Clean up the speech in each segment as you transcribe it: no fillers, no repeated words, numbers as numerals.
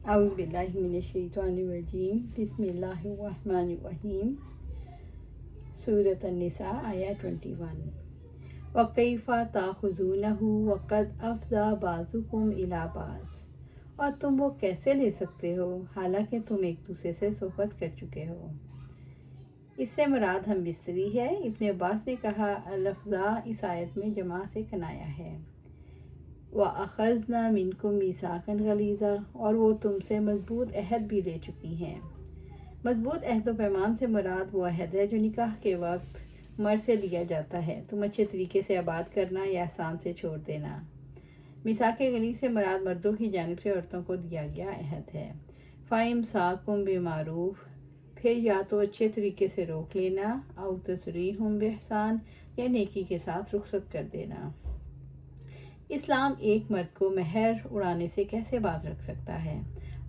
اعوذ باللہ من الشیطان الرجیم، بسم اللہ الرحمن الرحیم۔ سورۃ النساء آیہ 21۔ وَكَيْفَ تَأْخُذُونَهُ وَقَدْ أَفْضَىٰ بَعْضُكُمْ إِلَىٰ بَعْضٍ، اور تم وہ کیسے لے سکتے ہو حالانکہ تم ایک دوسرے سے صحبت کر چکے ہو۔ اس سے مراد ہم بستری ہے۔ ابن عباس نے کہا الفظا اس آیت میں جمع سے کنایا ہے۔ وَأَخَذْنَا مِنْكُمْ مِيثَاقًا غَلِيظًا، اور وہ تم سے مضبوط عہد بھی لے چکی ہیں۔ مضبوط عہد و پیمان سے مراد وہ عہد ہے جو نکاح کے وقت مرد سے لیا جاتا ہے، تم اچھے طریقے سے آباد کرنا یا احسان سے چھوڑ دینا۔ میثاق غلیظ سے مراد مردوں کی جانب سے عورتوں کو دیا گیا عہد ہے۔ فَإِمْسَاكٌ بِمَعْرُوفٍ، پھر یا تو اچھے طریقے سے روک لینا، او تسریح بِإِحْسَان، یا نیکی کے ساتھ رخصت کر دینا۔ اسلام ایک مرد کو مہر اڑانے سے کیسے باز رکھ سکتا ہے؟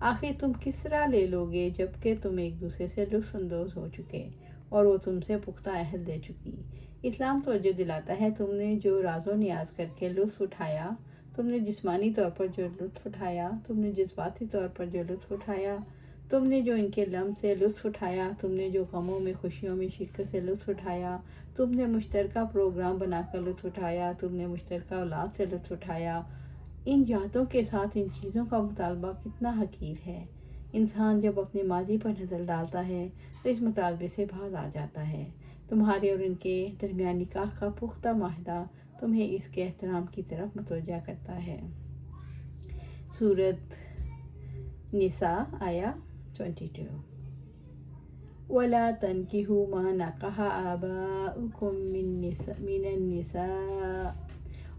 آخر تم کس طرح لے لو گے جبکہ تم ایک دوسرے سے لطف اندوز ہو چکے اور وہ تم سے پختہ عہد لے چکی۔ اسلام توجہ دلاتا ہے تم نے جو راز و نیاز کر کے لطف اٹھایا، تم نے جسمانی طور پر جو لطف اٹھایا، تم نے جذباتی طور پر جو لطف اٹھایا، تم نے جو ان کے لمس سے لطف اٹھایا، تم نے جو غموں میں خوشیوں میں شرکت سے لطف اٹھایا، تم نے مشترکہ پروگرام بنا کر لطف اٹھایا، تم نے مشترکہ اولاد سے لطف اٹھایا، ان یادوں کے ساتھ ان چیزوں کا مطالبہ کتنا حقیر ہے۔ انسان جب اپنے ماضی پر نظر ڈالتا ہے تو اس مطالبے سے باز آ جاتا ہے۔ تمہارے اور ان کے درمیان نکاح کا پختہ معاہدہ تمہیں اس کے احترام کی طرف متوجہ کرتا ہے۔ سورۃ نساء آیہ 22۔ وَلَا تَنْكِحُوا مَا نَكَحَ آبَاؤُكُم مِّنَ النِّسَاءِ،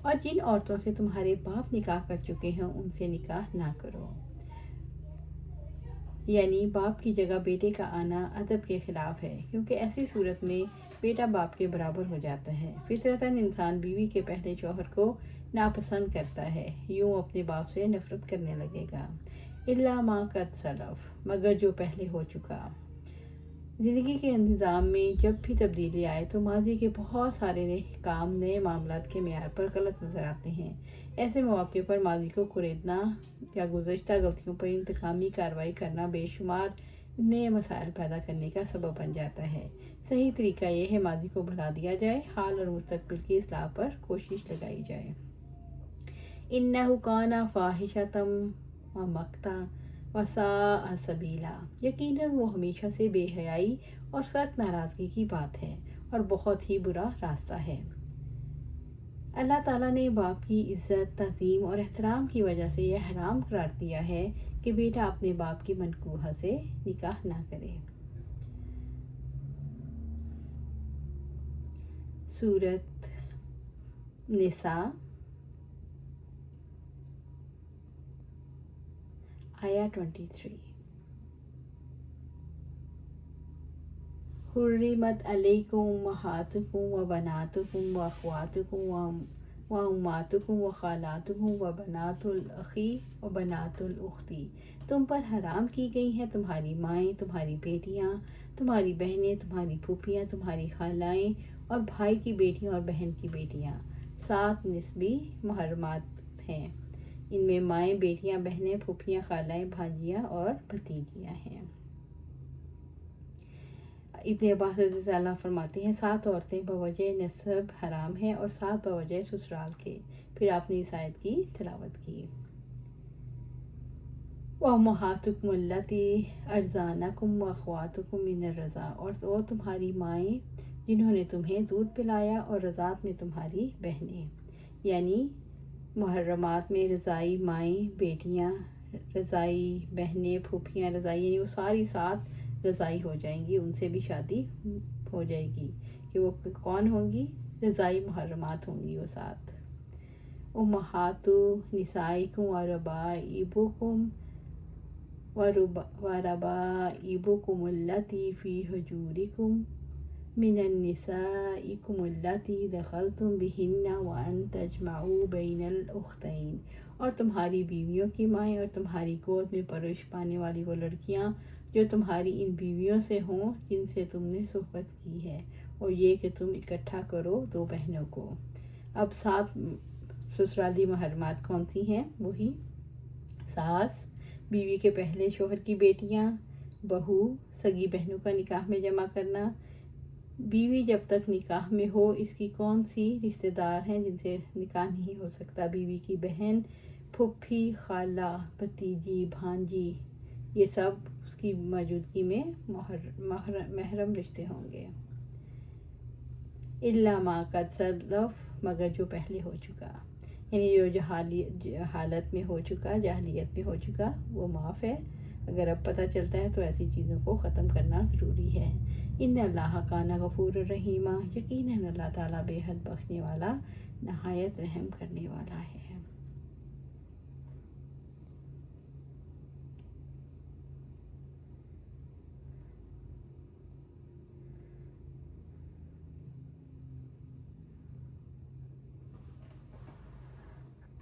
اور جن عورتوں سے تمہارے باپ نکاح کر چکے ہیں ان سے نکاح نہ کرو۔ یعنی باپ کی جگہ بیٹے کا آنا ادب کے خلاف ہے، کیونکہ ایسی صورت میں بیٹا باپ کے برابر ہو جاتا ہے۔ فطرتاً انسان بیوی کے پہلے شوہر کو ناپسند کرتا ہے، یوں اپنے باپ سے نفرت کرنے لگے گا۔ الا ما قد سلف، مگر جو پہلے ہو چکا۔ زندگی کے نظام میں جب بھی تبدیلی آئے تو ماضی کے بہت سارے کام نئے معاملات کے معیار پر غلط نظر آتے ہیں۔ ایسے مواقع پر ماضی کو کریدنا یا گزشتہ غلطیوں پر انتقامی کارروائی کرنا بے شمار نئے مسائل پیدا کرنے کا سبب بن جاتا ہے۔ صحیح طریقہ یہ ہے ماضی کو بھلا دیا جائے، حال اور مستقبل کی اصلاح پر کوشش لگائی جائے۔ اِنَّهُ كَانَ فَاحِشَةً وَمَقْتًا وَسَاءَ سَبِيلًا، یقیناً وہ ہمیشہ سے بے حیائی اور سخت ناراضگی کی بات ہے اور بہت ہی برا راستہ ہے۔ اللہ تعالیٰ نے باپ کی عزت، تعظیم اور احترام کی وجہ سے یہ حرام قرار دیا ہے کہ بیٹا اپنے باپ کی منکوحہ سے نکاح نہ کرے۔ سورۃ نساء آیہ 23۔ حرمت علیکم امہاتکم وبناتکم واخواتکم وامہاتکم وخالاتکم وبنات الاخی وبنات الاختی، تم پر حرام کی گئی ہیں تمہاری مائیں، تمہاری بیٹیاں، تمہاری بہنیں، تمہاری پھوپھیاں، تمہاری خالائیں اور بھائی کی بیٹیاں اور بہن کی بیٹیاں۔ 7 نسبی محرمات ہیں، ان میں مائیں، بیٹیاں، بہنیں، پھوپھیاں، خالائیں، بھانجیاں اور بھتیجیاں ہیں۔ ابن عباس رضی اللہ عنہ فرماتے ہیں 7 عورتیں بوجہ نسب حرام ہیں اور 7 بوجہ سسرال کے۔ پھر آپ نے اس آیت کی تلاوت کی۔ وَأُمَّهَاتُكُمُ اللَّاتِي أَرْضَعْنَكُمْ وَأَخَوَاتُكُم مِّنَ الرَّضَاعَةِ، اور وہ تمہاری مائیں جنہوں نے تمہیں دودھ پلایا اور رضاعت میں تمہاری بہنیں۔ یعنی محرمات میں رضاعی مائیں، بیٹیاں، رضاعی بہنیں، پھوپھیاں، رضاعی، یعنی وہ ساری 7 رضاعی ہو جائیں گی، ان سے بھی شادی ہو جائے گی کہ وہ کون ہوں گی؟ رضاعی محرمات ہوں گی وہ 7۔ امہات نسائکم وربائبکم اللاتی فی حجورکم من النسائکم اللاتی دخلتم بہن وان تجمعوا بین الاختین، اور تمہاری بیویوں کی مائیں اور تمہاری گود میں پرورش پانے والی وہ لڑکیاں جو تمہاری ان بیویوں سے ہوں جن سے تم نے صحبت کی ہے، اور یہ کہ تم اکٹھا کرو 2 بہنوں کو۔ اب 7 سسرالی محرمات کون سی ہیں؟ وہی ساس، بیوی کے پہلے شوہر کی بیٹیاں، بہو، سگی بہنوں کا نکاح میں جمع کرنا۔ بیوی جب تک نکاح میں ہو اس کی کون سی رشتہ دار ہیں جن سے نکاح نہیں ہو سکتا؟ بیوی کی بہن، پھوپھی، خالہ، بھتیجی، بھانجی، یہ سب اس کی موجودگی میں محرم رشتے ہوں گے۔ الا ما قد سلف، مگر جو پہلے ہو چکا، یعنی جو حالت میں ہو چکا، جاہلیت میں ہو چکا، وہ معاف ہے۔ اگر اب پتہ چلتا ہے تو ایسی چیزوں کو ختم کرنا ضروری ہے۔ ان اللہ کان غفور الرحیم، یقیناً اللہ تعالیٰ بے حد بخشنے والا، نہایت رحم کرنے والا ہے۔